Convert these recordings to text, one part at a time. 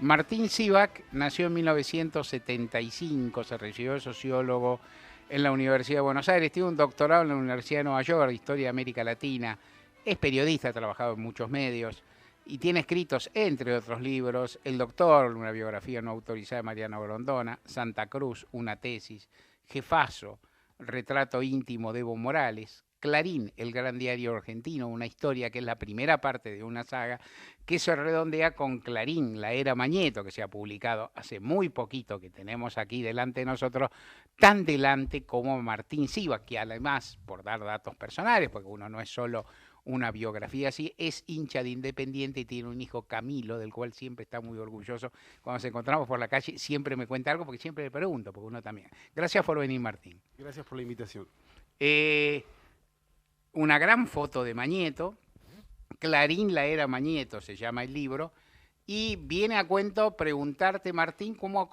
Martín Sivak nació en 1975, se recibió de sociólogo en la Universidad de Buenos Aires, tiene un doctorado en la Universidad de Nueva York de Historia de América Latina, es periodista, ha trabajado en muchos medios y tiene escritos, entre otros libros, El Doctor, una biografía no autorizada de Mariano Grondona, Santa Cruz, una tesis, Jefazo, retrato íntimo de Evo Morales, Clarín, el gran diario argentino, una historia que es la primera parte de una saga que se redondea con Clarín, la era Mañeto, que se ha publicado hace muy poquito, que tenemos aquí delante de nosotros, tan delante como Martín Sivak, que además, por dar datos personales, porque uno no es solo una biografía así, es hincha de Independiente y tiene un hijo, Camilo, del cual siempre está muy orgulloso. Cuando nos encontramos por la calle siempre me cuenta algo, porque siempre le pregunto, porque uno también. Gracias por venir, Martín. Gracias por la invitación. Una gran foto de Mañeto, Clarín, la era Mañeto, se llama el libro, y viene a cuento preguntarte, Martín, cómo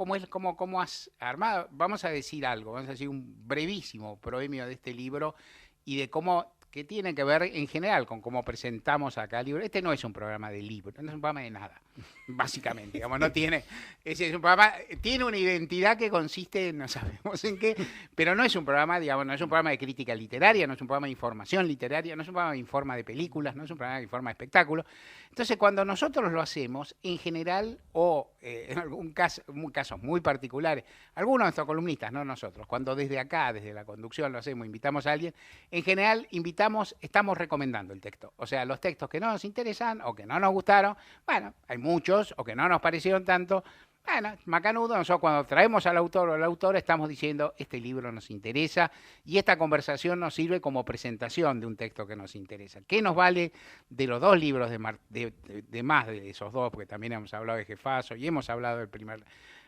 has armado, vamos a decir algo, vamos a decir un brevísimo proemio de este libro y de cómo, que tiene que ver en general con cómo presentamos acá el libro. Este no es un programa de libro, no es un programa de nada, básicamente, digamos, no tiene, es un programa, tiene una identidad que consiste, no sabemos en qué, pero no es un programa, digamos, no es un programa de crítica literaria, no es un programa de información literaria, no es un programa de informa de películas, no es un programa de informa de espectáculos. Entonces, cuando nosotros lo hacemos, en general, o en casos muy particulares, algunos de nuestros columnistas, no nosotros, cuando desde acá, desde la conducción lo hacemos, invitamos a alguien, en general estamos recomendando el texto. O sea, los textos que no nos interesan o que no nos gustaron, bueno, hay muchos, o que no nos parecieron tanto, bueno, macanudo, nosotros cuando traemos al autor o a la autora estamos diciendo, este libro nos interesa y esta conversación nos sirve como presentación de un texto que nos interesa. ¿Qué nos vale de los dos libros de más de esos dos? Porque también hemos hablado de Jefazo y hemos hablado del primer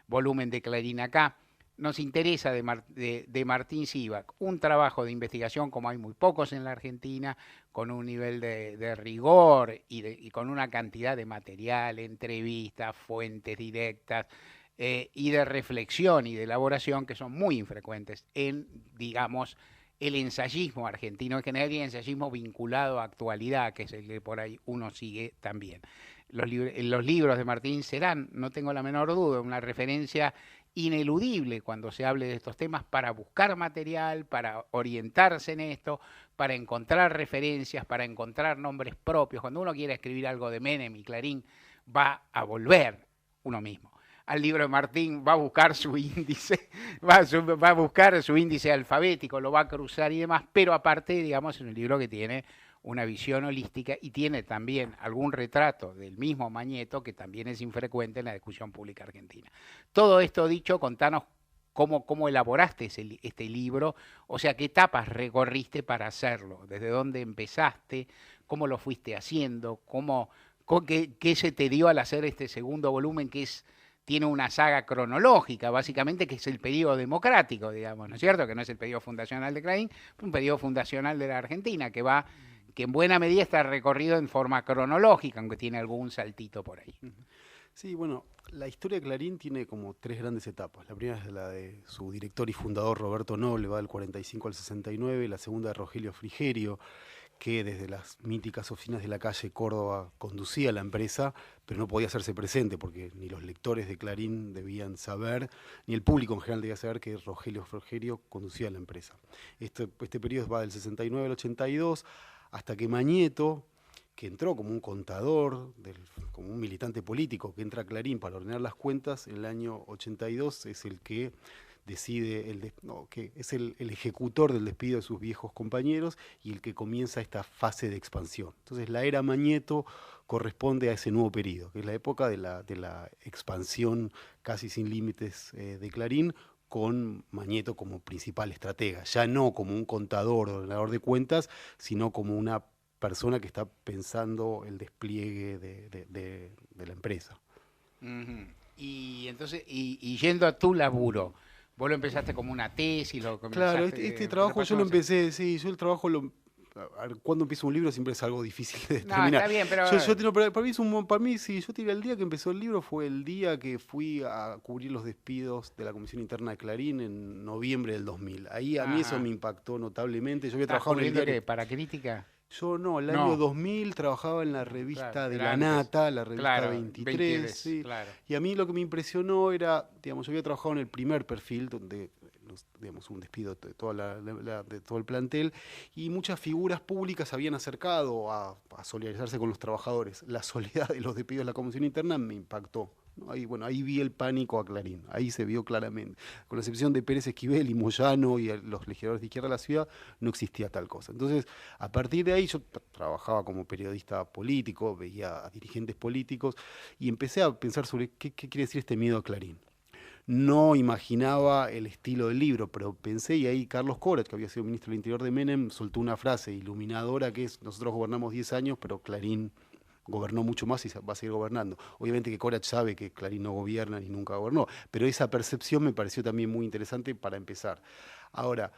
volumen de Clarín acá. Nos interesa de Martín Sivak un trabajo de investigación como hay muy pocos en la Argentina, con un nivel de rigor y con una cantidad de material, entrevistas, fuentes directas y de reflexión y de elaboración que son muy infrecuentes en, digamos, el ensayismo argentino en general y el ensayismo vinculado a actualidad, que es el que por ahí uno sigue también. Los libros de Martín serán, no tengo la menor duda, una referencia ineludible cuando se hable de estos temas para buscar material, para orientarse en esto, para encontrar referencias, para encontrar nombres propios. Cuando uno quiere escribir algo de Menem y Clarín, va a volver uno mismo al libro de Martín, va a buscar su índice, va a buscar su índice alfabético, lo va a cruzar y demás, pero aparte, digamos, es un libro que tiene una visión holística y tiene también algún retrato del mismo Mañeto que también es infrecuente en la discusión pública argentina. Todo esto dicho, contanos cómo elaboraste este libro, o sea, qué etapas recorriste para hacerlo, desde dónde empezaste, cómo lo fuiste haciendo, qué se te dio al hacer este segundo volumen que tiene una saga cronológica, básicamente, que es el periodo democrático, digamos, ¿no es cierto? Que no es el periodo fundacional de Clarín, un periodo fundacional de la Argentina, que en buena medida está recorrido en forma cronológica, aunque tiene algún saltito por ahí. Sí, bueno, la historia de Clarín tiene como tres grandes etapas. La primera es la de su director y fundador Roberto Noble, va del 45 al 69, la segunda de Rogelio Frigerio, que desde las míticas oficinas de la calle Córdoba conducía la empresa, pero no podía hacerse presente porque ni los lectores de Clarín debían saber, ni el público en general debía saber que Rogelio Frigerio conducía la empresa. Este periodo va del 69 al 82, hasta que Mañeto, que entró como un contador, como un militante político que entra a Clarín para ordenar las cuentas, en el año 82 es el que decide, que es el ejecutor del despido de sus viejos compañeros y el que comienza esta fase de expansión. Entonces la era Mañeto corresponde a ese nuevo periodo, que es la época de la expansión casi sin límites de Clarín, con Mañeto como principal estratega, ya no como un contador o ordenador de cuentas, sino como una persona que está pensando el despliegue de la empresa. Y entonces, y yendo a tu laburo, vos lo empezaste como una tesis, lo comenzaste... Claro, este trabajo yo lo empecé, sí, yo el trabajo cuando empiezo un libro siempre es algo difícil de terminar. No, está bien, pero... Para mí, sí, yo te diría, el día que empezó el libro fue el día que fui a cubrir los despidos de la Comisión Interna de Clarín en noviembre del 2000. Ahí a mí eso me impactó notablemente. Yo había trabajado en el diario... ¿Para crítica? Yo no, el año No, 2000 trabajaba en la claro, revista de era La antes. Nata, la revista Claro, 23, 23, sí. claro. Y a mí lo que me impresionó era, digamos, yo había trabajado en el primer perfil, donde, digamos, un despido de, toda de todo el plantel, y muchas figuras públicas habían acercado a solidarizarse con los trabajadores. La soledad de los despidos de la Comisión Interna me impactó, ¿no? Ahí, bueno, ahí vi el pánico a Clarín, ahí se vio claramente. Con la excepción de Pérez Esquivel y Moyano y los legisladores de izquierda de la ciudad, no existía tal cosa. Entonces, a partir de ahí yo trabajaba como periodista político, veía a dirigentes políticos y empecé a pensar sobre qué quiere decir este miedo a Clarín. No imaginaba el estilo del libro, pero pensé, y ahí Carlos Corach, que había sido ministro del Interior de Menem, soltó una frase iluminadora que es: nosotros gobernamos 10 años, pero Clarín gobernó mucho más y va a seguir gobernando. Obviamente que Corach sabe que Clarín no gobierna ni nunca gobernó, pero esa percepción me pareció también muy interesante para empezar. Ahora,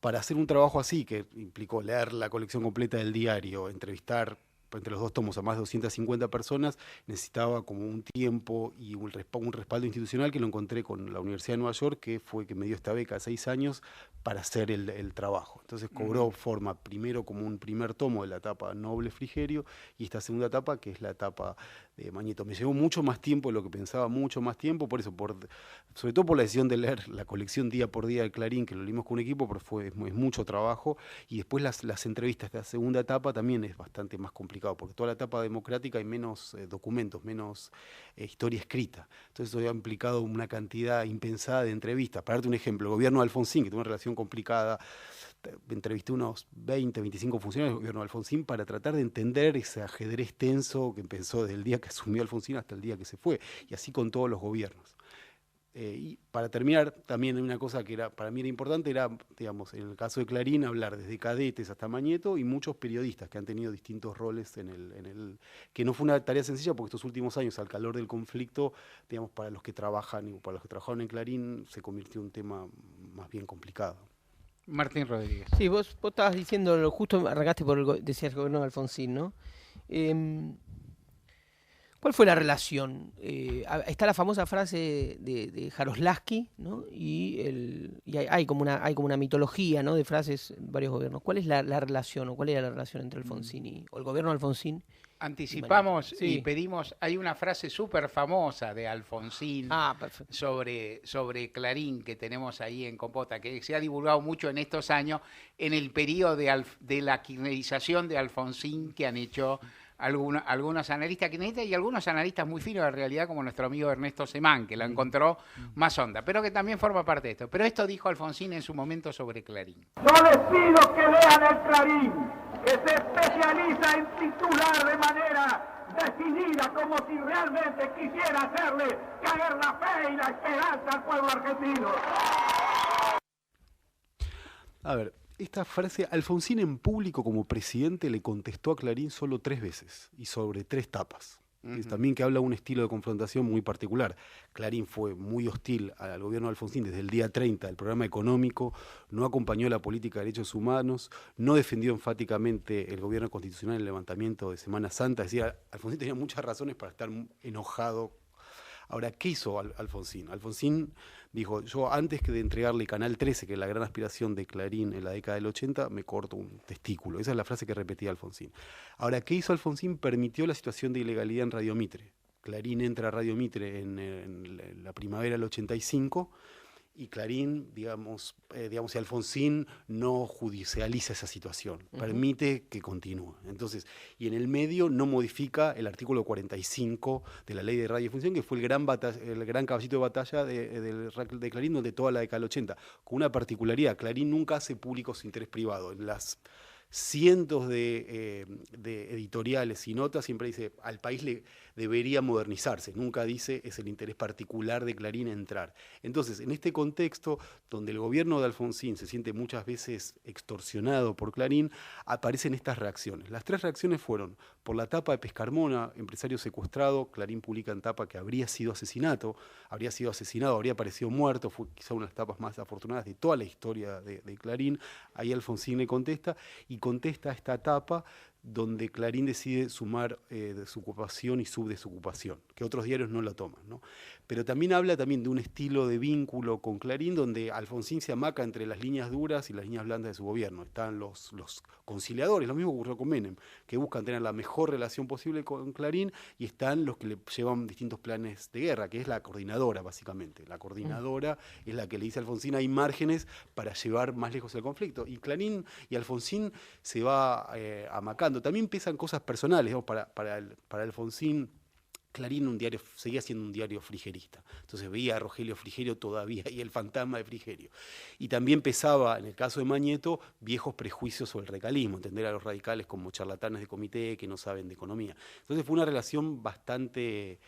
para hacer un trabajo así, que implicó leer la colección completa del diario, entrevistar entre los dos tomos a más de 250 personas, necesitaba como un tiempo y un respaldo institucional, que lo encontré con la Universidad de Nueva York, que fue que me dio esta beca de 6 años para hacer el trabajo. Entonces cobró forma primero como un primer tomo de la etapa Noble Frigerio, y esta segunda etapa, que es la etapa de Mañeto. Me llevó mucho más tiempo de lo que pensaba, mucho más tiempo, por eso, sobre todo por la decisión de leer la colección día por día del Clarín, que lo leímos con un equipo, pero es mucho trabajo, y después las entrevistas de la segunda etapa también es bastante más complicado, porque toda la etapa democrática hay menos documentos, menos historia escrita. Entonces eso ha implicado una cantidad impensada de entrevistas. Para darte un ejemplo, el gobierno de Alfonsín, que tuvo una relación complicada, entrevisté unos 20, 25 funcionarios del gobierno de Alfonsín para tratar de entender ese ajedrez tenso que empezó desde el día que asumió Alfonsín hasta el día que se fue, y así con todos los gobiernos. Y para terminar, también una cosa que para mí era importante, era, digamos, en el caso de Clarín, hablar desde cadetes hasta Mañeto y muchos periodistas que han tenido distintos roles que no fue una tarea sencilla, porque estos últimos años, al calor del conflicto, digamos, para los que trabajaron en Clarín, se convirtió en un tema más bien complicado. Martín Rodríguez. Sí, vos estabas diciendo, justo arrancaste decías el gobierno de Alfonsín, ¿no? ¿Cuál fue la relación? Está la famosa frase de Jaroslavsky, ¿no? Y hay como una mitología, ¿no?, de frases de varios gobiernos. ¿Cuál es la relación, o cuál era la relación entre Alfonsín o el gobierno de Alfonsín? Anticipamos Sí. y pedimos, hay una frase súper famosa de Alfonsín Perfecto. sobre Clarín, que tenemos ahí en Compota, que se ha divulgado mucho en estos años, en el periodo de la kirchnerización de Alfonsín, que han hecho algunos analistas kirchneristas y algunos analistas muy finos de realidad, como nuestro amigo Ernesto Semán, que la encontró más honda, pero que también forma parte de esto. Pero esto dijo Alfonsín en su momento sobre Clarín. Yo les pido que lean el Clarín, que se especializa en titular de manera decidida, como si realmente quisiera hacerle caer la fe y la esperanza al pueblo argentino. A ver, esta frase, Alfonsín en público como presidente le contestó a Clarín solo 3 veces y sobre 3 tapas. Es también que habla de un estilo de confrontación muy particular. Clarín fue muy hostil al gobierno de Alfonsín desde el día 30 del programa económico, no acompañó la política de derechos humanos, no defendió enfáticamente el gobierno constitucional en el levantamiento de Semana Santa. Es decir, Alfonsín tenía muchas razones para estar enojado. Ahora, ¿qué hizo Alfonsín? Alfonsín dijo: yo antes que de entregarle Canal 13, que es la gran aspiración de Clarín en la década del 80, me corto un testículo. Esa es la frase que repetía Alfonsín. Ahora, ¿qué hizo Alfonsín? Permitió la situación de ilegalidad en Radio Mitre. Clarín entra a Radio Mitre en la primavera del 85, y Clarín, digamos, y Alfonsín no judicializa esa situación, permite que continúe. Entonces, y en el medio no modifica el artículo 45 de la Ley de Radiodifusión, que fue el gran caballito de batalla de Clarín durante toda la década del 80, con una particularidad: Clarín nunca hace público su interés privado. En las cientos de editoriales y notas siempre dice: al país le debería modernizarse, nunca dice es el interés particular de Clarín entrar. Entonces, en este contexto donde el gobierno de Alfonsín se siente muchas veces extorsionado por Clarín, aparecen estas reacciones. Las 3 reacciones fueron: por la tapa de Pescarmona, empresario secuestrado, Clarín publica en tapa que habría sido asesinado, habría aparecido muerto, fue quizá una de las tapas más afortunadas de toda la historia de Clarín. Ahí Alfonsín le contesta, y contesta esta etapa donde Clarín decide sumar desocupación y subdesocupación, que otros diarios no la toman, ¿no? pero también habla también de un estilo de vínculo con Clarín donde Alfonsín se amaca entre las líneas duras y las líneas blandas de su gobierno. Están los conciliadores, lo mismo que ocurrió con Menem, que buscan tener la mejor relación posible con Clarín, y están los que le llevan distintos planes de guerra, que es la coordinadora básicamente. La coordinadora es la que le dice a Alfonsín hay márgenes para llevar más lejos el conflicto. Y Clarín y Alfonsín se va amacando. También empiezan cosas personales, ¿no? Para Alfonsín, Clarín seguía siendo un diario frigerista. Entonces veía a Rogelio Frigerio todavía y el fantasma de Frigerio. Y también pesaba, en el caso de Mañeto, viejos prejuicios sobre el radicalismo, entender a los radicales como charlatanes de comité que no saben de economía. Entonces fue una relación bastante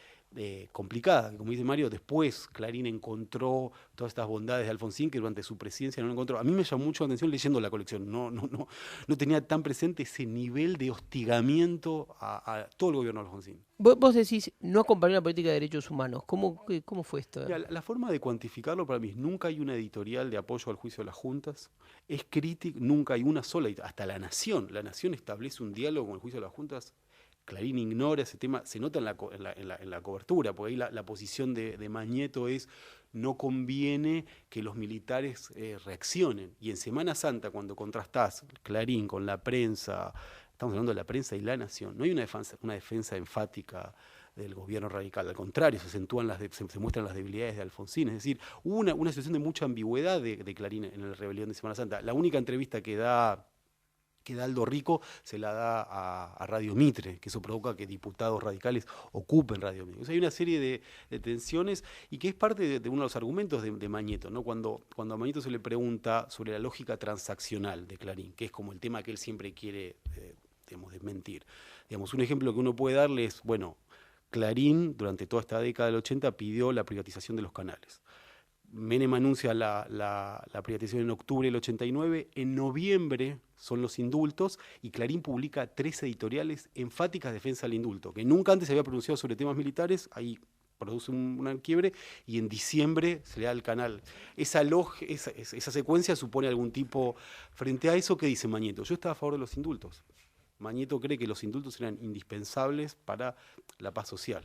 complicada. Como dice Mario, después Clarín encontró todas estas bondades de Alfonsín que durante su presidencia no encontró. A mí me llamó mucho la atención leyendo la colección. No tenía tan presente ese nivel de hostigamiento a todo el gobierno de Alfonsín. Vos decís, no acompañó la política de derechos humanos. ¿Cómo fue esto? Mira, la forma de cuantificarlo para mí es nunca hay una editorial de apoyo al juicio de las juntas, es crítico, nunca hay una sola, hasta La Nación establece un diálogo con el juicio de las juntas. Clarín ignora ese tema, se nota en la cobertura, porque ahí la posición de Mañeto es no conviene que los militares reaccionen. Y en Semana Santa, cuando contrastás Clarín con la prensa, estamos hablando de la prensa y La Nación, no hay una defensa enfática del gobierno radical, al contrario, se muestran las debilidades de Alfonsín, es decir, hubo una situación de mucha ambigüedad de Clarín en la rebelión de Semana Santa. La única entrevista que da Aldo Rico se la da a Radio Mitre, que eso provoca que diputados radicales ocupen Radio Mitre. O sea, hay una serie de tensiones y que es parte de uno de los argumentos de Mañeto, ¿no? Cuando a Mañeto se le pregunta sobre la lógica transaccional de Clarín, que es como el tema que él siempre quiere desmentir. Un ejemplo que uno puede darle es, bueno, Clarín durante toda esta década del 80 pidió la privatización de los canales. Menem anuncia la privatización en octubre del 89, en noviembre son los indultos y Clarín publica 3 editoriales enfáticas de defensa del indulto, que nunca antes se había pronunciado sobre temas militares, ahí produce un quiebre y en diciembre se le da el canal. Esa secuencia supone algún tipo, frente a eso, ¿qué dice Mañeto? Yo estaba a favor de los indultos. Mañeto cree que los indultos eran indispensables para la paz social.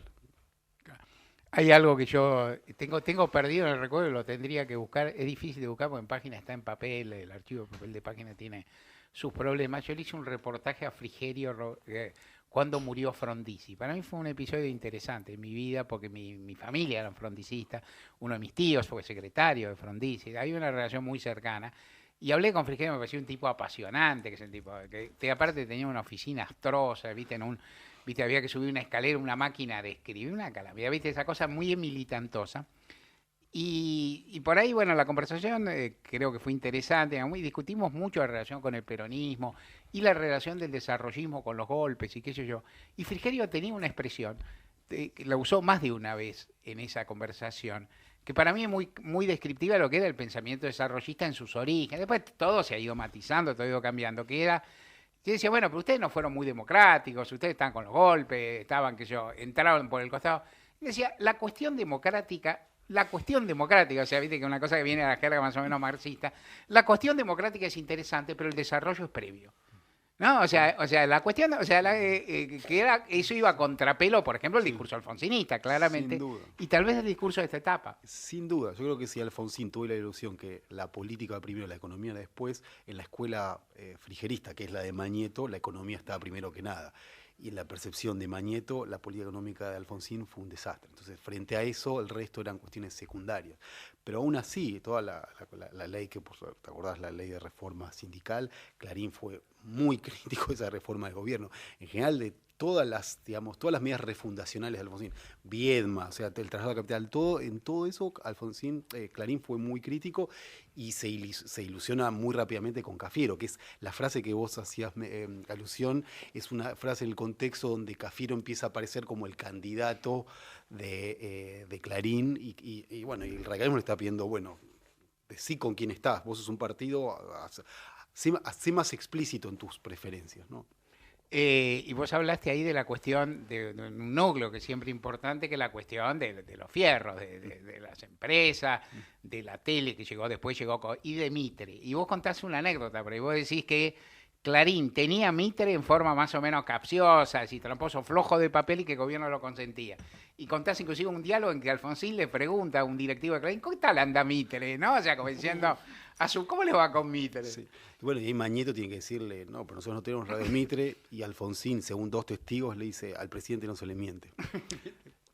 Hay algo que yo tengo perdido en el recuerdo, lo tendría que buscar, es difícil de buscar porque en página está en papel, el archivo de papel de página tiene sus problemas. Yo le hice un reportaje a Frigerio cuando murió Frondizi. Para mí fue un episodio interesante en mi vida porque mi familia era frondicistas, uno de mis tíos fue secretario de Frondizi, hay una relación muy cercana. Y hablé con Frigerio, me pareció un tipo apasionante, que es el tipo que aparte tenía una oficina astrosa, ¿viste? Había que subir una escalera, una máquina de escribir, una calamidad, ¿viste? Esa cosa muy militantosa. Y por ahí, bueno, la conversación creo que fue interesante, y discutimos mucho la relación con el peronismo y la relación del desarrollismo con los golpes y qué sé yo. Y Frigerio tenía una expresión, que la usó más de una vez en esa conversación, que para mí es muy descriptiva de lo que era el pensamiento desarrollista en sus orígenes. Después todo se ha ido matizando, todo ha ido cambiando, que era... Yo decía, bueno, pero ustedes no fueron muy democráticos, ustedes estaban con los golpes, entraron por el costado. Y decía, la cuestión democrática, o sea, viste que es una cosa que viene a la jerga más o menos marxista, la cuestión democrática es interesante, pero el desarrollo es previo. ¿No? O sea, la cuestión, que era, eso iba a contrapelo, por ejemplo, el discurso alfonsinista, claramente, Sin duda. y tal vez el discurso de esta etapa. Sin duda, yo creo que si Alfonsín tuvo la ilusión que la política va primero, la economía después, en la escuela frigerista, que es la de Mañeto, la economía estaba primero que nada. Y en la percepción de Mañeto, la política económica de Alfonsín fue un desastre. Entonces, frente a eso, el resto eran cuestiones secundarias. Pero aún así, toda la ley que, ¿te acordás? La ley de reforma sindical, Clarín fue muy crítico de esa reforma de gobierno. En general, de todas las medidas refundacionales de Alfonsín, Viedma, o sea, el traslado de capital, en todo eso, Clarín fue muy crítico y se ilusiona muy rápidamente con Cafiero, que es la frase que vos hacías alusión, es una frase en el contexto donde Cafiero empieza a aparecer como el candidato de Clarín y bueno, y el radicalismo le está pidiendo, bueno, decí con quién estás, vos sos un partido, hacé más explícito en tus preferencias, ¿no? Y vos hablaste ahí de la cuestión de un núcleo que es siempre importante, que es la cuestión de los fierros, de las empresas, de la tele que después llegó, y de Mitre. Y vos contás una anécdota, pero vos decís que Clarín tenía Mitre en forma más o menos capciosa, así tramposo, flojo de papel y que el gobierno lo consentía. Y contás inclusive un diálogo en que Alfonsín le pregunta a un directivo de Clarín, ¿cómo tal anda Mitre? ¿No? O sea, como diciendo, ¿cómo le va con Mitre? Sí. Y bueno, y ahí Mañeto tiene que decirle, no, pero nosotros no tenemos radio de Mitre, y Alfonsín, según 2 testigos, le dice, al presidente no se le miente.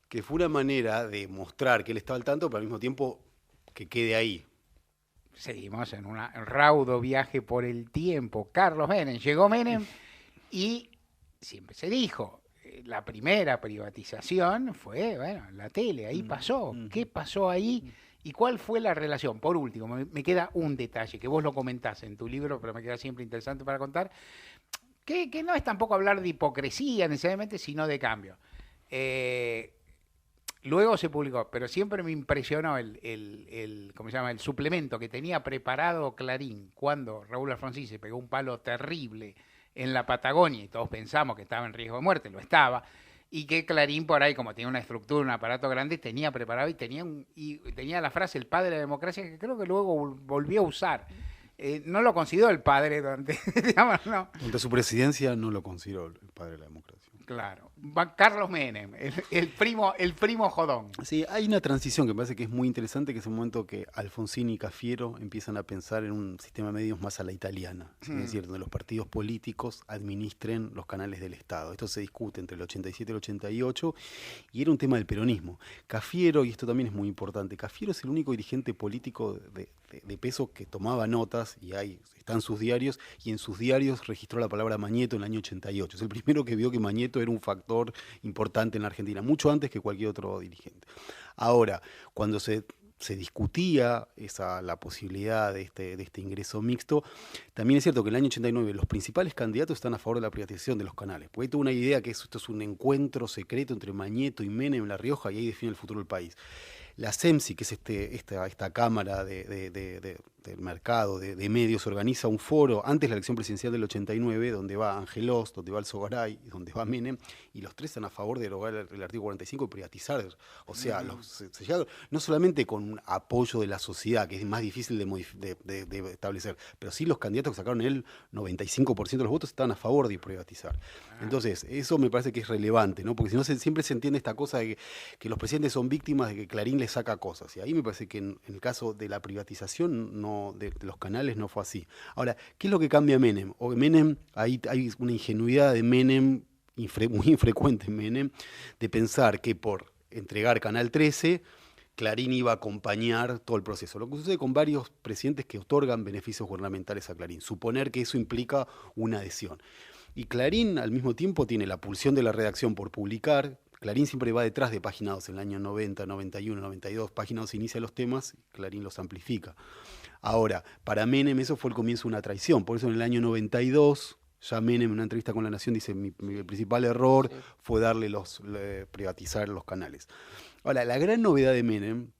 Que fue una manera de mostrar que él estaba al tanto, pero al mismo tiempo que quede ahí. Seguimos en un raudo viaje por el tiempo. Carlos Menem, llegó Menem y siempre se dijo, la primera privatización fue, bueno, la tele, ahí pasó. ¿Qué pasó ahí? ¿Y cuál fue la relación? Por último, me queda un detalle, que vos lo comentás en tu libro, pero me queda siempre interesante para contar, que no es tampoco hablar de hipocresía necesariamente, sino de cambio. Luego se publicó, pero siempre me impresionó ¿cómo se llama? El suplemento que tenía preparado Clarín cuando Raúl Alfonsín se pegó un palo terrible en la Patagonia y todos pensamos que estaba en riesgo de muerte, lo estaba, y que Clarín por ahí, como tiene una estructura, un aparato grande, tenía preparado y tenía la frase "el padre de la democracia", que creo que luego volvió a usar. No lo consideró el padre durante, digamos, no. Durante su presidencia no lo consideró el padre de la democracia. Claro. Carlos Menem, el primo jodón. Sí, hay una transición que me parece que es muy interesante, que es el momento que Alfonsín y Cafiero empiezan a pensar en un sistema de medios más a la italiana, es decir, donde los partidos políticos administren los canales del Estado. Esto se discute entre el 87 y el 88 y era un tema del peronismo. Cafiero, y esto también es muy importante, Cafiero es el único dirigente político de peso que tomaba notas, y ahí están sus diarios, y en sus diarios registró la palabra Mañeto en el año 88. Es el primero que vio que Mañeto era un factor importante en la Argentina, mucho antes que cualquier otro dirigente. Ahora, cuando se discutía la posibilidad de este ingreso mixto, también es cierto que en el año 89 los principales candidatos están a favor de la privatización de los canales, porque hay toda una idea que esto es un encuentro secreto entre Mañeto y Menem en La Rioja, y ahí define el futuro del país. La CEMSI, que es esta cámara del mercado de medios, organiza un foro antes de la elección presidencial del 89, donde va Angelos, donde va Alzogaray, donde va Menem, y los tres están a favor de derogar el artículo 45 y privatizar. O sea, se llega no solamente con un apoyo de la sociedad, que es más difícil de establecer, pero sí los candidatos que sacaron el 95% de los votos están a favor de privatizar. Entonces, eso me parece que es relevante, ¿no? Porque si no, siempre se entiende esta cosa de que los presidentes son víctimas de que Clarín les saca cosas. Y ahí me parece que en el caso de la privatización de los canales no fue así. Ahora, ¿qué es lo que cambia Menem? Menem, ahí hay una ingenuidad de Menem, muy infrecuente en Menem, de pensar que por entregar Canal 13, Clarín iba a acompañar todo el proceso. Lo que sucede con varios presidentes que otorgan beneficios gubernamentales a Clarín, suponer que eso implica una adhesión. Y Clarín al mismo tiempo tiene la pulsión de la redacción por publicar. Clarín siempre va detrás de Página 2, en el año 90, 91, 92, Página 2 inicia los temas, Clarín los amplifica. Ahora, para Menem eso fue el comienzo de una traición, por eso en el año 92, ya Menem en una entrevista con La Nación dice, mi principal error fue privatizar los canales. Ahora, la gran novedad de Menem,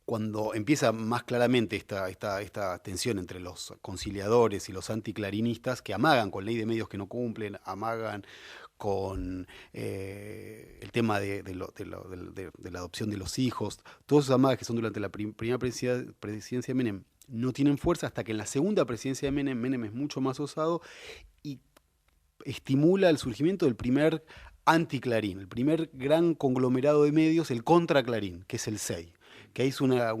cuando empieza más claramente esta tensión entre los conciliadores y los anticlarinistas, que amagan con ley de medios que no cumplen, amagan con el tema de la adopción de los hijos, todos esos amagas que son durante la primera presidencia de Menem no tienen fuerza, hasta que en la segunda presidencia de Menem es mucho más osado y estimula el surgimiento del primer anticlarín, el primer gran conglomerado de medios, el contraclarín, que es el SEI, que es una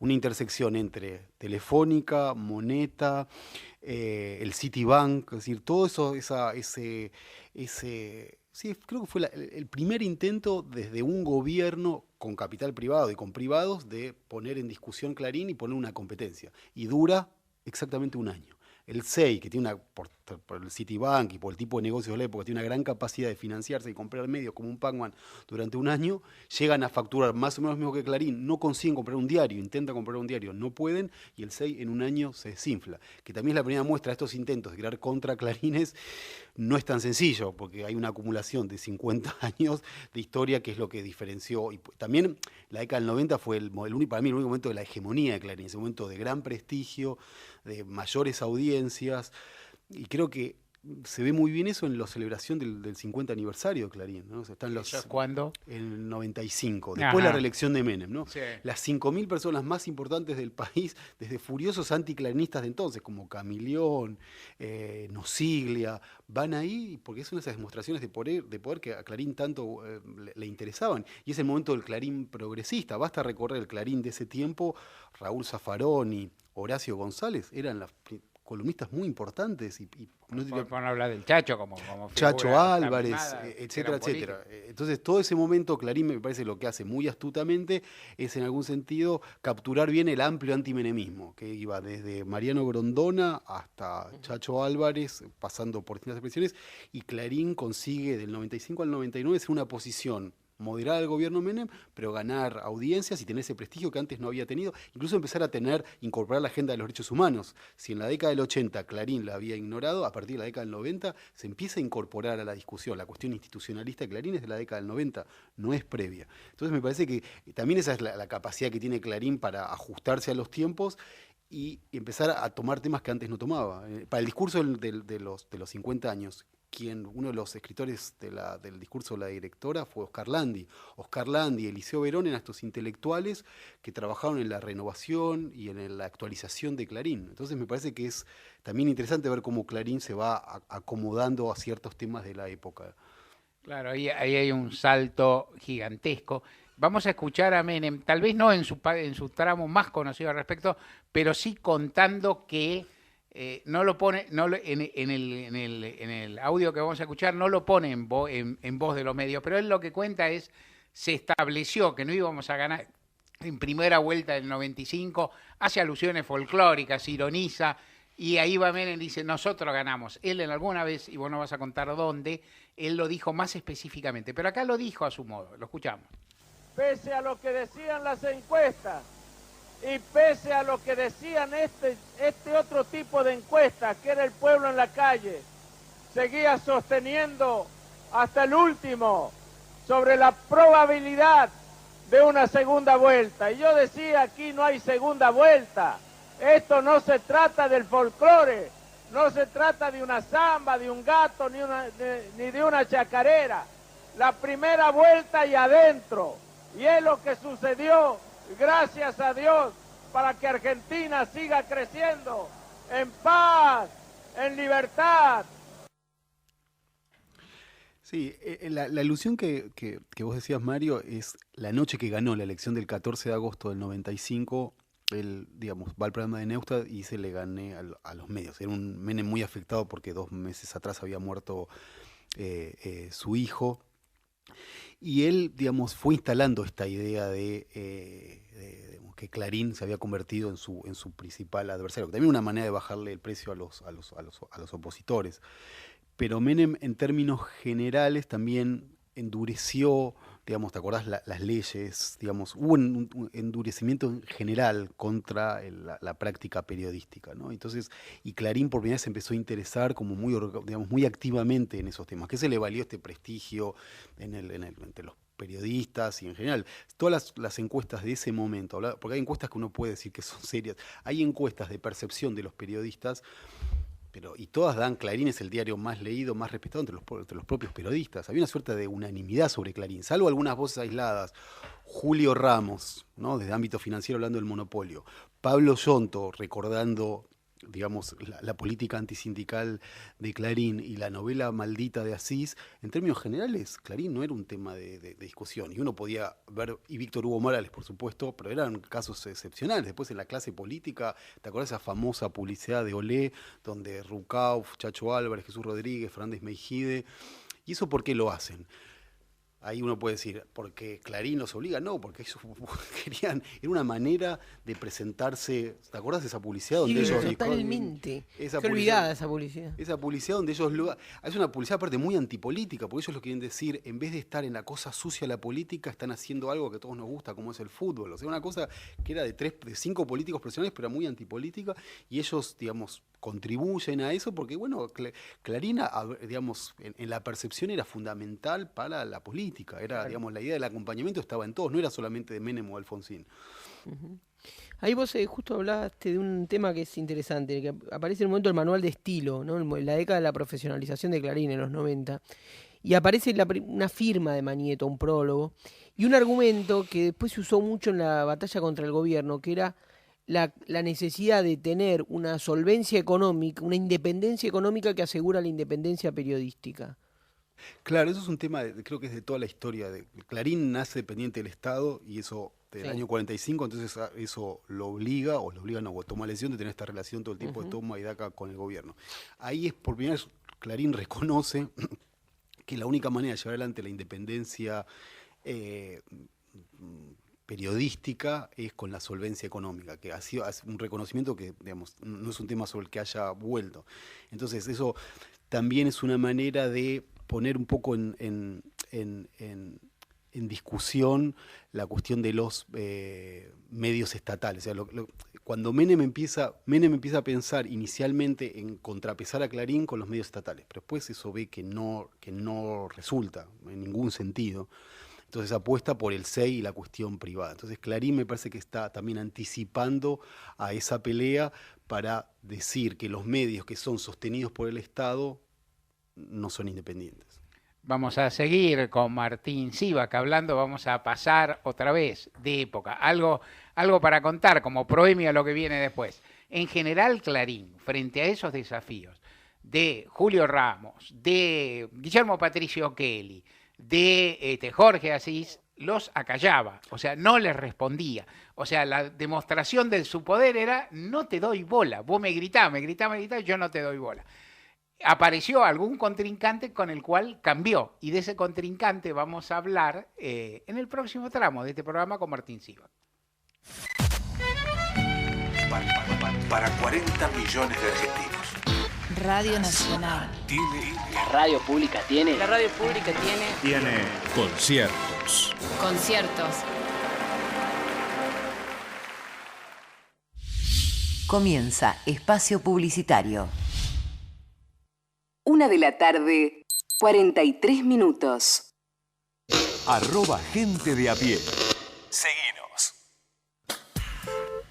intersección entre Telefónica, Moneta, el Citibank, es decir, todo eso, sí, creo que fue el primer intento desde un gobierno con capital privado y con privados de poner en discusión Clarín y poner una competencia. Y dura exactamente un año. El SEI, que tiene por el Citibank y por el tipo de negocios de la época, tiene una gran capacidad de financiarse y comprar medios como un Pac-Man durante un año, llegan a facturar más o menos lo mismo que Clarín, no consiguen comprar un diario, intentan comprar un diario, no pueden, y el SEI en un año se desinfla. Que también es la primera muestra de estos intentos de crear contra Clarines, no es tan sencillo, porque hay una acumulación de 50 años de historia que es lo que diferenció. Y también la década del 90 fue para mí el único momento de la hegemonía de Clarín, ese momento de gran prestigio, de mayores audiencias, y creo que se ve muy bien eso en la celebración del 50 aniversario de Clarín, ¿no? O sea, están ¿Eso es cuándo? en el 95, después la reelección de Menem, ¿no? Sí. Las 5.000 personas más importantes del país, desde furiosos anticlarinistas de entonces, como Camilión, Nosiglia, van ahí porque son esas demostraciones de poder que a Clarín tanto le interesaban. Y es el momento del Clarín progresista. Basta recorrer el Clarín de ese tiempo, Raúl Zaffaroni, Horacio González, eran las columnistas muy importantes y no Por no hablar del Chacho como Chacho figura Álvarez, afirmada, etcétera, eran etcétera. Entonces, todo ese momento, Clarín me parece lo que hace muy astutamente es, en algún sentido, capturar bien el amplio antimenemismo, que iba desde Mariano Grondona hasta Chacho Álvarez, pasando por distintas expresiones, y Clarín consigue del 95 al 99 ser una posición moderar al gobierno Menem, pero ganar audiencias y tener ese prestigio que antes no había tenido, incluso empezar a incorporar la agenda de los derechos humanos. Si en la década del 80 Clarín la había ignorado, a partir de la década del 90 se empieza a incorporar a la discusión. La cuestión institucionalista de Clarín es de la década del 90, no es previa. Entonces me parece que también esa es la capacidad que tiene Clarín para ajustarse a los tiempos y empezar a tomar temas que antes no tomaba. Para el discurso de los 50 años, uno de los escritores del discurso de la directora fue Oscar Landi. Oscar Landi y Eliseo Verón eran estos intelectuales que trabajaron en la renovación y en la actualización de Clarín. Entonces me parece que es también interesante ver cómo Clarín se va acomodando a ciertos temas de la época. Claro, ahí hay un salto gigantesco. Vamos a escuchar a Menem, tal vez no en su tramo más conocido al respecto, pero sí contando que no lo pone, en el audio que vamos a escuchar, no lo pone en voz de los medios, pero él lo que cuenta es, se estableció que no íbamos a ganar en primera vuelta del 95, hace alusiones folclóricas, ironiza, y ahí va Menem y dice, nosotros ganamos. Él en alguna vez, y vos no vas a contar dónde, él lo dijo más específicamente, pero acá lo dijo a su modo, lo escuchamos. Pese a lo que decían las encuestas, y pese a lo que decían este otro tipo de encuestas, que era el pueblo en la calle, seguía sosteniendo hasta el último sobre la probabilidad de una segunda vuelta. Y yo decía, aquí no hay segunda vuelta. Esto no se trata del folclore, no se trata de una samba, de un gato, ni de una chacarera. La primera vuelta y adentro. Y es lo que sucedió, gracias a Dios, para que Argentina siga creciendo en paz, en libertad. Sí, la alusión que vos decías, Mario, es la noche que ganó la elección del 14 de agosto del 95. Él, digamos, va al programa de Neustadt y se le gané a los medios. Era un Menem muy afectado porque 2 meses atrás había muerto su hijo. Y él, digamos, fue instalando esta idea de que Clarín se había convertido en su principal adversario. También una manera de bajarle el precio a los opositores. Pero Menem, en términos generales, también endureció, digamos, ¿te acordás? Las leyes, digamos, hubo un endurecimiento en general contra la práctica periodística, ¿no? Entonces, y Clarín por primera vez se empezó a interesar como muy activamente en esos temas, que se le valió este prestigio entre los periodistas y en general. Todas las encuestas de ese momento, porque hay encuestas que uno puede decir que son serias, hay encuestas de percepción de los periodistas, y todas dan, Clarín es el diario más leído, más respetado entre los propios periodistas. Había una suerte de unanimidad sobre Clarín, salvo algunas voces aisladas. Julio Ramos, ¿no? Desde ámbito financiero hablando del monopolio. Pablo Yonto recordando, digamos, la política antisindical de Clarín y la novela maldita de Asís. En términos generales, Clarín no era un tema de discusión. Y uno podía ver, y Víctor Hugo Morales, por supuesto, pero eran casos excepcionales. Después en la clase política, ¿te acuerdas esa famosa publicidad de Olé, donde Rucauf, Chacho Álvarez, Jesús Rodríguez, Fernández Meijide? ¿Y eso por qué lo hacen? Ahí uno puede decir, porque Clarín los obliga, no, porque ellos querían, era una manera de presentarse. ¿Te acordás de esa publicidad donde ellos totalmente. Qué olvidada esa publicidad. Esa publicidad donde ellos es una publicidad aparte muy antipolítica, porque ellos lo quieren decir, en vez de estar en la cosa sucia de la política, están haciendo algo que a todos nos gusta, como es el fútbol. O sea, una cosa que era de 5 políticos profesionales, pero era muy antipolítica, y ellos, digamos, contribuyen a eso porque, bueno, Clarín, digamos, en la percepción era fundamental para la política. Era, digamos, la idea del acompañamiento estaba en todos, no era solamente de Menem o Alfonsín. Ahí vos justo hablaste de un tema que es interesante, que aparece en un momento el manual de estilo, ¿no? En la década de la profesionalización de Clarín, en los 90, y aparece una firma de Mañeto, un prólogo, y un argumento que después se usó mucho en la batalla contra el gobierno, que era la necesidad de tener una solvencia económica, una independencia económica que asegura la independencia periodística. Claro, eso es un tema, creo que es de toda la historia. Clarín nace dependiente del Estado y eso del año 45, entonces eso lo obliga, o lo obligan a tomar la decisión de tener esta relación todo el tiempo de toma y daca con el gobierno. Ahí es por primera vez Clarín reconoce que la única manera de llevar adelante la independencia periodística es con la solvencia económica, que ha sido un reconocimiento que, digamos, no es un tema sobre el que haya vuelto. Entonces eso también es una manera de poner un poco en discusión la cuestión de los medios estatales. O sea, cuando Menem empieza a pensar inicialmente en contrapesar a Clarín con los medios estatales, pero después eso ve que no resulta en ningún sentido. Entonces apuesta por el SEI y la cuestión privada. Entonces Clarín me parece que está también anticipando a esa pelea para decir que los medios que son sostenidos por el Estado no son independientes. Vamos a seguir con Martín Sivak hablando, vamos a pasar otra vez de época. Algo para contar como proemio a lo que viene después. En general, Clarín, frente a esos desafíos de Julio Ramos, de Guillermo Patricio Kelly, de Jorge Asís, los acallaba, o sea, no les respondía. O sea, la demostración de su poder era: no te doy bola, vos me gritás, yo no te doy bola. Apareció algún contrincante con el cual cambió, y de ese contrincante vamos a hablar en el próximo tramo de este programa con Martín Sivak. Para 40 millones de argentinos. Radio Nacional. La radio pública tiene. La radio pública Tiene conciertos. Conciertos. Comienza Espacio Publicitario. 1:00 PM, 43 minutos. @gente de a pie. Seguinos.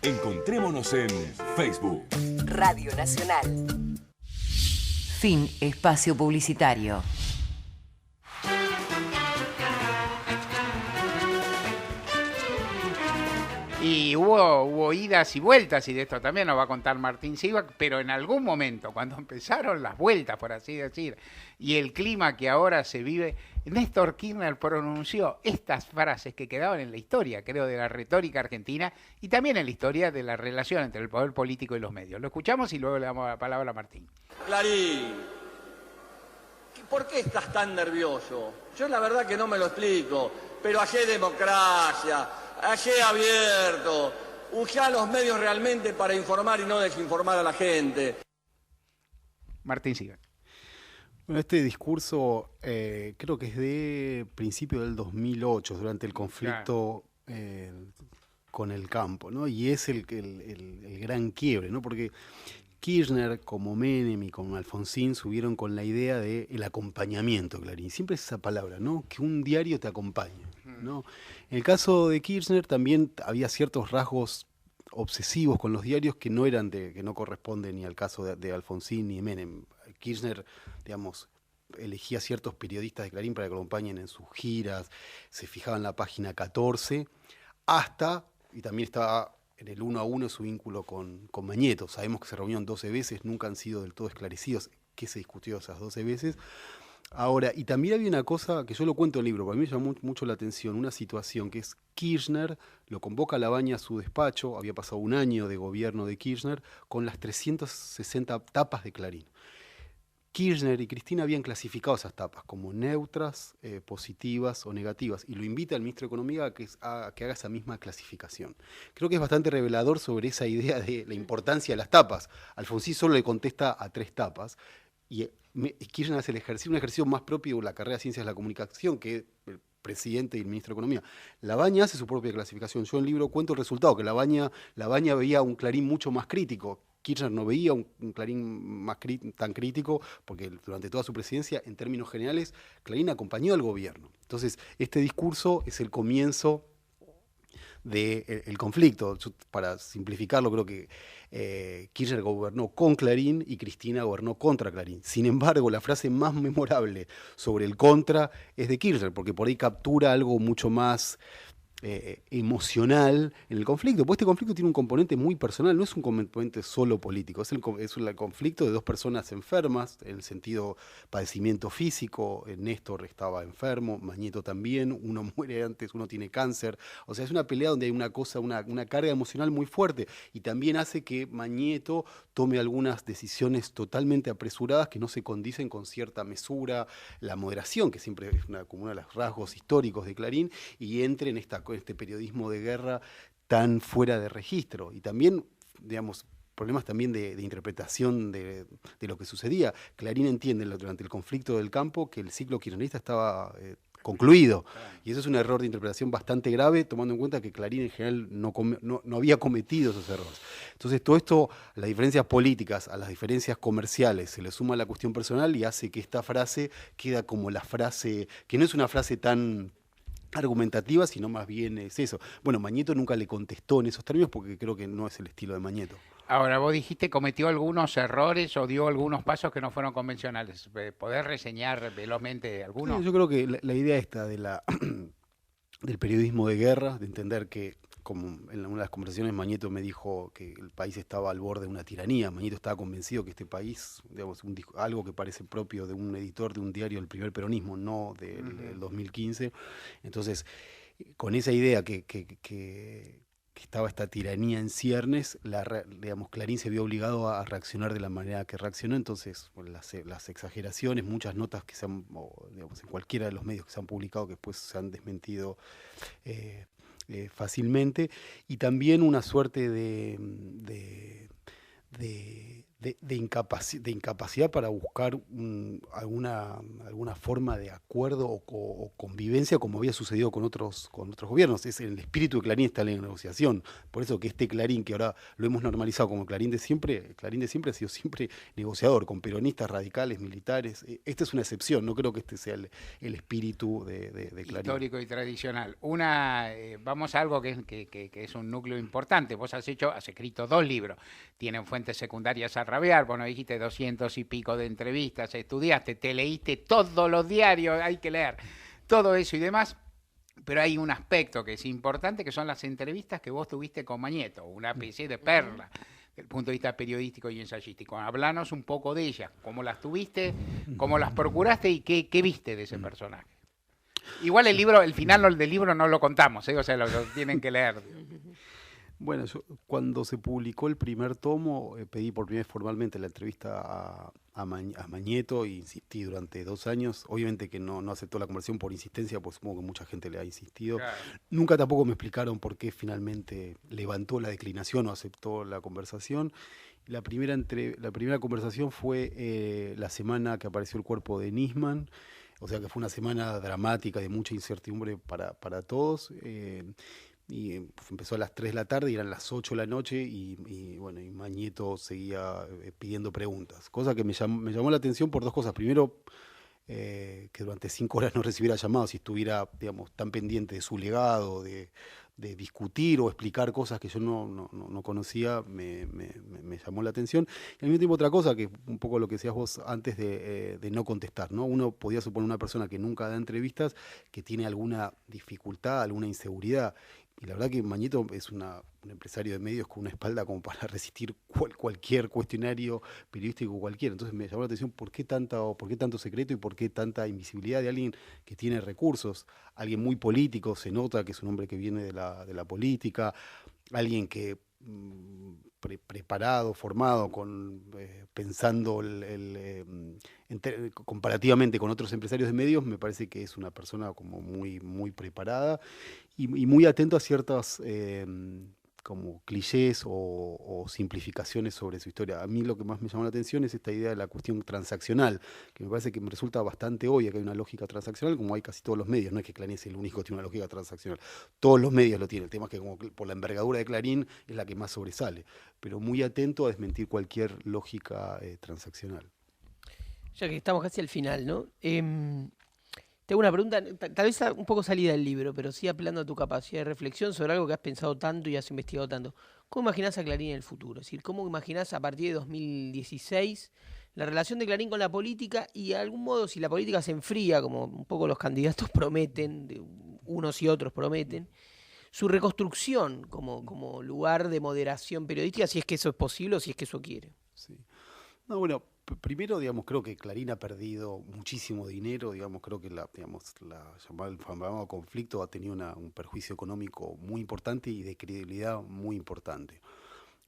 Encontrémonos en Facebook. Radio Nacional. Fin Espacio Publicitario. Y hubo idas y vueltas, y de esto también nos va a contar Martín Sivak, pero en algún momento, cuando empezaron las vueltas, por así decir, y el clima que ahora se vive, Néstor Kirchner pronunció estas frases que quedaban en la historia, creo, de la retórica argentina, y también en la historia de la relación entre el poder político y los medios. Lo escuchamos y luego le damos la palabra a Martín. Clarín, ¿por qué estás tan nervioso? Yo la verdad que no me lo explico, pero allí hay democracia, allí abierto, usá los medios realmente para informar y no desinformar a la gente. Martín Sivak. Bueno, este discurso creo que es de principio del 2008, durante el conflicto con el campo, ¿no? Y es el gran quiebre, ¿no? Porque Kirchner, como Menem y como Alfonsín, subieron con la idea del acompañamiento, Clarín. Siempre es esa palabra, ¿no? Que un diario te acompañe, ¿no? En el caso de Kirchner también había ciertos rasgos obsesivos con los diarios que no corresponden ni al caso de Alfonsín ni de Menem. Kirchner, digamos, elegía ciertos periodistas de Clarín para que lo acompañen en sus giras, se fijaba en la página 14, y también estaba en el 1 a 1 su vínculo con Mañeto. Sabemos que se reunieron 12 veces, nunca han sido del todo esclarecidos qué se discutió esas 12 veces. Ahora, y también había una cosa que yo lo cuento en el libro, para mí me llamó mucho la atención, una situación que es: Kirchner lo convoca a Labaña a su despacho, había pasado un año de gobierno de Kirchner, con las 360 tapas de Clarín. Kirchner y Cristina habían clasificado esas tapas como neutras, positivas o negativas, y lo invita al ministro de Economía a que haga esa misma clasificación. Creo que es bastante revelador sobre esa idea de la importancia de las tapas. Alfonsín solo le contesta a 3 tapas, y Kirchner hace un ejercicio más propio de la carrera de Ciencias de la Comunicación que el presidente y el ministro de Economía. Labaña hace su propia clasificación. Yo en el libro cuento el resultado, que Labaña veía un Clarín mucho más crítico. Kirchner no veía un Clarín tan crítico, porque durante toda su presidencia, en términos generales, Clarín acompañó al gobierno. Entonces, este discurso es el comienzo del conflicto. Yo, para simplificarlo, creo que Kirchner gobernó con Clarín y Cristina gobernó contra Clarín. Sin embargo, la frase más memorable sobre el contra es de Kirchner, porque por ahí captura algo mucho más emocional en el conflicto, porque este conflicto tiene un componente muy personal, no es un componente solo político, es el conflicto de dos personas enfermas, en el sentido padecimiento físico. Néstor estaba enfermo, Mañeto también, uno muere antes, uno tiene cáncer, o sea, es una pelea donde hay una carga emocional muy fuerte, y también hace que Mañeto tome algunas decisiones totalmente apresuradas que no se condicen con cierta mesura, la moderación, que siempre es como uno de los rasgos históricos de Clarín, y entre en este periodismo de guerra tan fuera de registro. Y también, digamos, problemas también de interpretación de lo que sucedía. Clarín entiende durante el conflicto del campo que el ciclo kirchnerista estaba concluido. Y eso es un error de interpretación bastante grave, tomando en cuenta que Clarín en general no había cometido esos errores. Entonces, todo esto, las diferencias políticas, a las diferencias comerciales, se le suma la cuestión personal y hace que esta frase queda como la frase, que no es una frase tan argumentativa, sino más bien es eso. Bueno, Mañeto nunca le contestó en esos términos porque creo que no es el estilo de Mañeto. Ahora, vos dijiste cometió algunos errores o dio algunos pasos que no fueron convencionales. ¿Podés reseñar velozmente algunos? Sí, yo creo que la idea esta de del periodismo de guerra, de entender que, como en una de las conversaciones Mañeto me dijo que el país estaba al borde de una tiranía. Mañeto estaba convencido que este país, digamos, algo que parece propio de un editor de un diario del primer peronismo, no del 2015. Entonces, con esa idea que estaba esta tiranía en ciernes, digamos, Clarín se vio obligado a reaccionar de la manera que reaccionó. Entonces, bueno, las exageraciones, muchas notas que digamos, en cualquiera de los medios que se han publicado, que después se han desmentido fácilmente, y también una suerte de incapacidad para buscar alguna forma de acuerdo o convivencia, como había sucedido con otros gobiernos. Es en el espíritu de Clarín está la negociación. Por eso que este Clarín, que ahora lo hemos normalizado como Clarín de siempre ha sido siempre negociador, con peronistas, radicales, militares. Esta es una excepción, no creo que este sea el espíritu de Clarín. Histórico y tradicional. Vamos a algo que es un núcleo importante. Vos has escrito 2 libros, tienen fuentes secundarias a rabiar, bueno, dijiste 200 y pico de entrevistas, estudiaste, te leíste todos los diarios, hay que leer todo eso y demás, pero hay un aspecto que es importante, que son las entrevistas que vos tuviste con Mañeto, una especie de perla, desde el punto de vista periodístico y ensayístico. Hablanos un poco de ellas, cómo las tuviste, cómo las procuraste y qué viste de ese personaje. Igual el final del libro no lo contamos, o sea, lo tienen que leer. Bueno, yo cuando se publicó el primer tomo, pedí por primera vez formalmente la entrevista a Mañeto e insistí durante 2 años. Obviamente que no aceptó la conversación por insistencia, pues supongo que mucha gente le ha insistido. Claro. Nunca tampoco me explicaron por qué finalmente levantó la declinación o aceptó la conversación. La primera conversación fue la semana que apareció el cuerpo de Nisman, o sea que fue una semana dramática de mucha incertidumbre para todos. Y empezó a las 3 de la tarde y eran las 8 de la noche y Mañeto seguía pidiendo preguntas, cosa que me llamó la atención por 2 cosas. Primero, que durante 5 horas no recibiera llamados y estuviera, digamos, tan pendiente de su legado, de discutir o explicar cosas que yo no conocía, me llamó la atención. Y al mismo tiempo otra cosa, que un poco lo que decías vos antes de no contestar, ¿no? Uno podía suponer una persona que nunca da entrevistas, que tiene alguna dificultad, alguna inseguridad. Y la verdad que Mañeto es un empresario de medios con una espalda como para resistir cualquier cuestionario periodístico cualquiera. Entonces me llamó la atención por qué tanto secreto y por qué tanta invisibilidad de alguien que tiene recursos, alguien muy político, se nota que es un hombre que viene de la política, alguien que preparado, formado, pensando comparativamente con otros empresarios de medios, me parece que es una persona como muy, muy preparada y muy atento a ciertas como clichés o simplificaciones sobre su historia. A mí lo que más me llamó la atención es esta idea de la cuestión transaccional, que me parece que me resulta bastante obvia que hay una lógica transaccional, como hay casi todos los medios. No es que Clarín es el único que tiene una lógica transaccional. Todos los medios lo tienen. El tema es que como por la envergadura de Clarín es la que más sobresale, pero muy atento a desmentir cualquier lógica transaccional. Ya que estamos casi al final, ¿no? Tengo una pregunta, tal vez un poco salida del libro, pero sí apelando a tu capacidad de reflexión sobre algo que has pensado tanto y has investigado tanto. ¿Cómo imaginás a Clarín en el futuro? Es decir, ¿cómo imaginás a partir de 2016 la relación de Clarín con la política y de algún modo si la política se enfría, como un poco los candidatos prometen, unos y otros prometen, su reconstrucción como lugar de moderación periodística, si es que eso es posible o si es que eso quiere? Sí. No, bueno, primero, digamos, creo que Clarín ha perdido muchísimo dinero, digamos, creo que el llamado conflicto ha tenido un perjuicio económico muy importante y de credibilidad muy importante.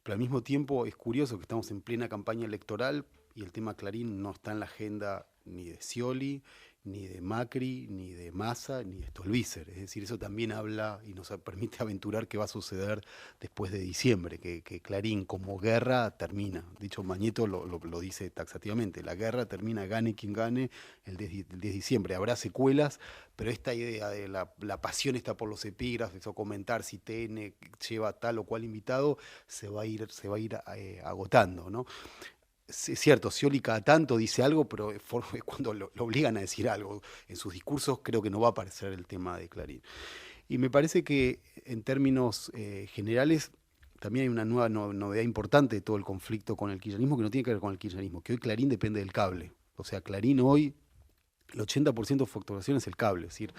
Pero al mismo tiempo es curioso que estamos en plena campaña electoral y el tema Clarín no está en la agenda ni de Scioli, ni de Macri, ni de Massa, ni de Stolbizer. Es decir, eso también habla y nos permite aventurar qué va a suceder después de diciembre, que Clarín como guerra termina. Dicho Mañeto lo dice taxativamente, la guerra termina, gane quien gane, el 10 de diciembre. Habrá secuelas, pero esta idea de la pasión está por los epígrafes o comentar si TN lleva tal o cual invitado, se va a ir agotando, ¿no? Es cierto, Scioli cada tanto dice algo, pero es cuando lo obligan a decir algo. En sus discursos creo que no va a aparecer el tema de Clarín. Y me parece que en términos generales también hay una nueva novedad importante de todo el conflicto con el kirchnerismo que no tiene que ver con el kirchnerismo, que hoy Clarín depende del cable. O sea, Clarín hoy, el 80% de facturación es el cable. Es decir,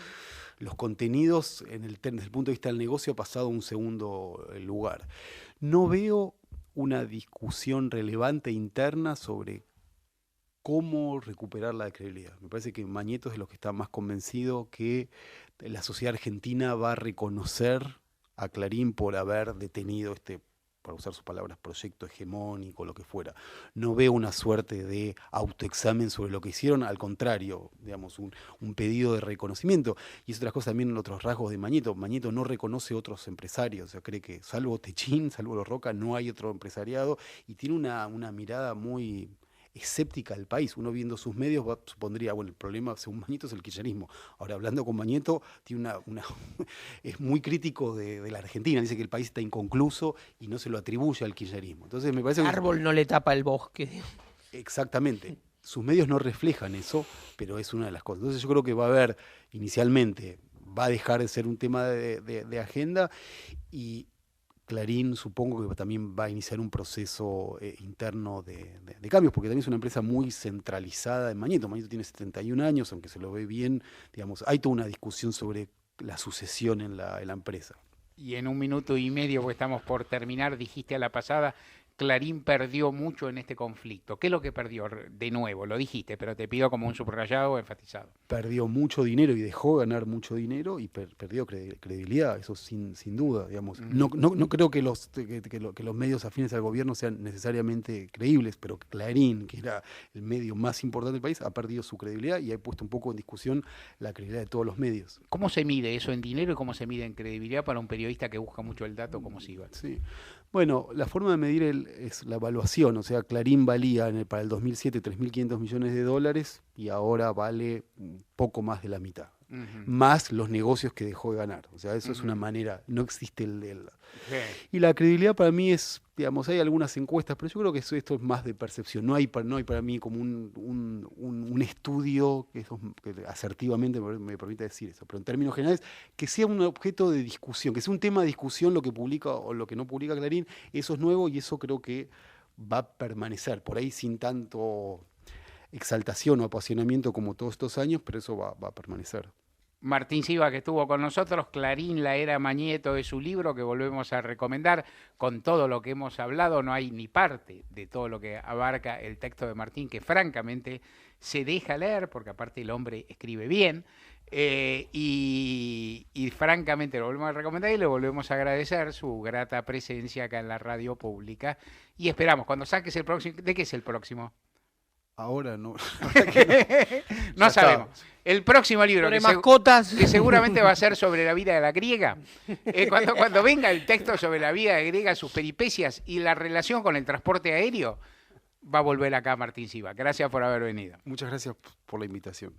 los contenidos desde el punto de vista del negocio ha pasado a un segundo lugar. No veo una discusión relevante interna sobre cómo recuperar la credibilidad. Me parece que Mañeto es de los que está más convencido que la sociedad argentina va a reconocer a Clarín por haber detenido para usar sus palabras, proyecto hegemónico, lo que fuera. No veo una suerte de autoexamen sobre lo que hicieron, al contrario, digamos, un pedido de reconocimiento. Y es otra cosa también en otros rasgos de Mañeto. Mañeto no reconoce otros empresarios, o sea, cree que salvo Techín, salvo Los Roca, no hay otro empresariado, y tiene una mirada muy escéptica al país. Uno viendo sus medios supondría, bueno, el problema según Mañeto es el kirchnerismo. Ahora, hablando con Mañeto, tiene es muy crítico de la Argentina, dice que el país está inconcluso y no se lo atribuye al kirchnerismo. Entonces me parece el árbol no le tapa el bosque. Exactamente. Sus medios no reflejan eso, pero es una de las cosas. Entonces yo creo que va a haber, inicialmente, va a dejar de ser un tema de agenda y Clarín supongo que también va a iniciar un proceso interno de cambios, porque también es una empresa muy centralizada en Mañeto. Mañeto tiene 71 años, aunque se lo ve bien, digamos, hay toda una discusión sobre la sucesión en la empresa. Y en 1 minuto y medio, porque estamos por terminar, dijiste a la pasada, Clarín perdió mucho en este conflicto. ¿Qué es lo que perdió? De nuevo, lo dijiste, pero te pido como un subrayado o enfatizado. Perdió mucho dinero y dejó ganar mucho dinero y perdió credibilidad, eso sin duda, digamos. No creo que los medios afines al gobierno sean necesariamente creíbles, pero Clarín, que era el medio más importante del país, ha perdido su credibilidad y ha puesto un poco en discusión la credibilidad de todos los medios. ¿Cómo se mide eso en dinero y cómo se mide en credibilidad para un periodista que busca mucho el dato como Siga? Sí. Bueno, la forma de medir es la evaluación, o sea, Clarín valía para el 2007 3.500 millones de dólares y ahora vale un poco más de la mitad, más los negocios que dejó de ganar, o sea, eso es una manera, no existe Y la credibilidad para mí es, digamos, hay algunas encuestas, pero yo creo que esto es más de percepción, no hay para mí como un estudio que asertivamente me permita decir eso, pero en términos generales, que sea un objeto de discusión, que sea un tema de discusión lo que publica o lo que no publica Clarín, eso es nuevo y eso creo que va a permanecer, por ahí sin tanto exaltación o apasionamiento como todos estos años, pero eso va a permanecer. Martín Siva, que estuvo con nosotros, Clarín, la era Mañeto de su libro, que volvemos a recomendar. Con todo lo que hemos hablado, no hay ni parte de todo lo que abarca el texto de Martín, que francamente se deja leer, porque aparte el hombre escribe bien, y francamente lo volvemos a recomendar y le volvemos a agradecer su grata presencia acá en la radio pública. Y esperamos, cuando saques el próximo, ¿de qué es el próximo? Ahora no. No sabemos. El próximo libro que seguramente va a ser sobre la vida de la griega. Cuando venga el texto sobre la vida de griega, sus peripecias y la relación con el transporte aéreo, va a volver acá Martín Siva. Gracias por haber venido. Muchas gracias por la invitación.